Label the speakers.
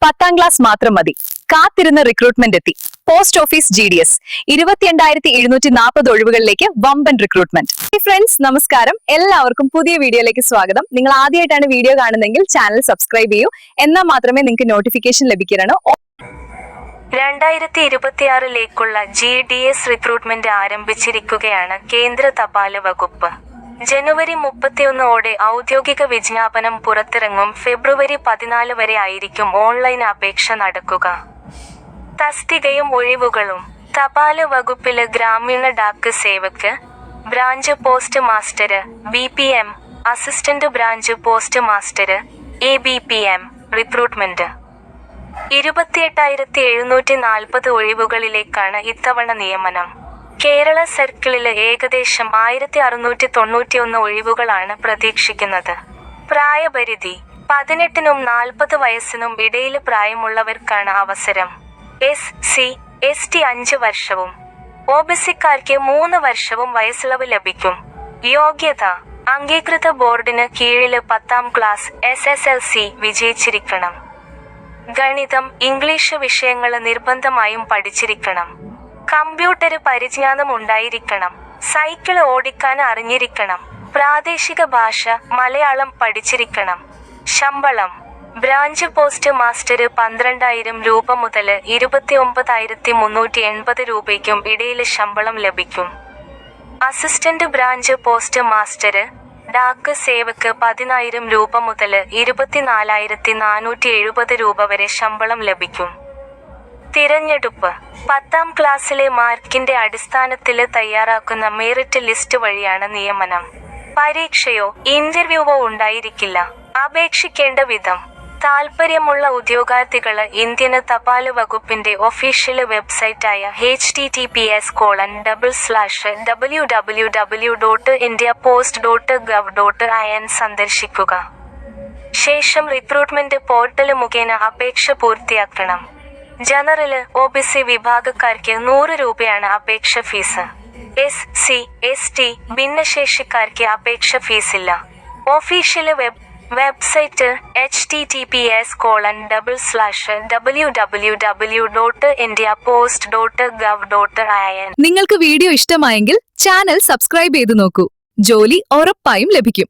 Speaker 1: 10ാം class മാത്രം മതി. കാത്തിരുന്ന റിക്രൂട്ട്മെന്റ് എത്തി. പോസ്റ്റ് ഓഫീസ് GDS 22,740 ഒഴിവുകളിലേക്ക് വമ്പൻ റിക്രൂട്ട്മെന്റ്. ഫ്രണ്ട്സ് നമസ്കാരം, എല്ലാവർക്കും പുതിയ വീഡിയോയിലേക്ക് സ്വാഗതം. നിങ്ങൾ ആദ്യമായിട്ടാണ് വീഡിയോ കാണുന്നതെങ്കിൽ ചാനൽ സബ്സ്ക്രൈബ് ചെയ്യൂ. എന്നാൽ മാത്രമേ നിങ്ങൾക്ക് നോട്ടിഫിക്കേഷൻ ലഭിക്കുകയുള്ളൂ.
Speaker 2: 2026 GDS റിക്രൂട്ട്മെന്റ് ആരംഭിച്ചിരിക്കുകയാണ് കേന്ദ്ര തപാല് വകുപ്പ്. ജനുവരി 31 ഔദ്യോഗിക വിജ്ഞാപനം പുറത്തിറങ്ങും. ഫെബ്രുവരി 14 വരെ ആയിരിക്കും ഓൺലൈൻ അപേക്ഷ നടക്കുക. തസ്തികയും ഒഴിവുകളും: തപാല് വകുപ്പില് ഗ്രാമീണ Dak Sevak, branch post master BPM, assistant branch post master ABPM recruitment. 28,740 ഒഴിവുകളിലേക്കാണ് ഇത്തവണ നിയമനം. കേരള സർക്കിളില് ഏകദേശം 1,691 ഒഴിവുകളാണ് പ്രതീക്ഷിക്കുന്നത്. പ്രായപരിധി: 18നും 40 വയസ്സിനും ഇടയില് പ്രായമുള്ളവർക്കാണ് അവസരം. SC, ST 5 വർഷവും OBCക്കാർക്ക് 3 വർഷവും വയസ്സിളവ് ലഭിക്കും. യോഗ്യത: അംഗീകൃത ബോർഡിന് കീഴില് 10ാം ക്ലാസ് SSLC വിജയിച്ചിരിക്കണം. ഗണിതം, ഇംഗ്ലീഷ് വിഷയങ്ങള് നിർബന്ധമായും പഠിച്ചിരിക്കണം. കമ്പ്യൂട്ടർ പരിജ്ഞാനം ഉണ്ടായിരിക്കണം. സൈക്കിൾ ഓടിക്കാൻ അറിഞ്ഞിരിക്കണം. പ്രാദേശിക ഭാഷ മലയാളം പഠിച്ചിരിക്കണം. ശമ്പളം: ബ്രാഞ്ച് പോസ്റ്റ് മാസ്റ്റർ 12,000 രൂപ മുതൽ 29,380 രൂപയ്ക്കും ഇടയിൽ ശമ്പളം ലഭിക്കും. Assistant branch post master Dak Sevak 10,000 രൂപ മുതൽ 24,470 രൂപ വരെ ശമ്പളം ലഭിക്കും. തിരഞ്ഞെടുപ്പ്: 10ാം ക്ലാസ്സിലെ മാർക്കിന്റെ അടിസ്ഥാനത്തിൽ തയ്യാറാക്കുന്ന മെറിറ്റ് ലിസ്റ്റ് വഴിയാണ് നിയമനം. പരീക്ഷയോ ഇന്റർവ്യൂവോ ഉണ്ടായിരിക്കില്ല. അപേക്ഷിക്കേണ്ട വിധം: താൽപ്പര്യമുള്ള ഉദ്യോഗാർത്ഥികള് ഇന്ത്യൻ തപാല് വകുപ്പിന്റെ ഒഫീഷ്യൽ വെബ്സൈറ്റായ https://www.indiapost.gov.in സന്ദർശിക്കുക. ശേഷം റിക്രൂട്ട്മെന്റ് പോർട്ടൽ മുഖേന അപേക്ഷ പൂർത്തിയാക്കണം. ജനറല്, OBC വിഭാഗക്കാർക്ക് 100 രൂപയാണ് അപേക്ഷ ഫീസ്. SC, ST ഭിന്നശേഷിക്കാർക്ക് അപേക്ഷ ഫീസില്ല. Official website https://www.indiapost.gov.in.
Speaker 1: നിങ്ങൾക്ക് വീഡിയോ ഇഷ്ടമായെങ്കിൽ ചാനൽ സബ്സ്ക്രൈബ് ചെയ്തു നോക്കൂ. ജോലി ഉറപ്പായും ലഭിക്കും.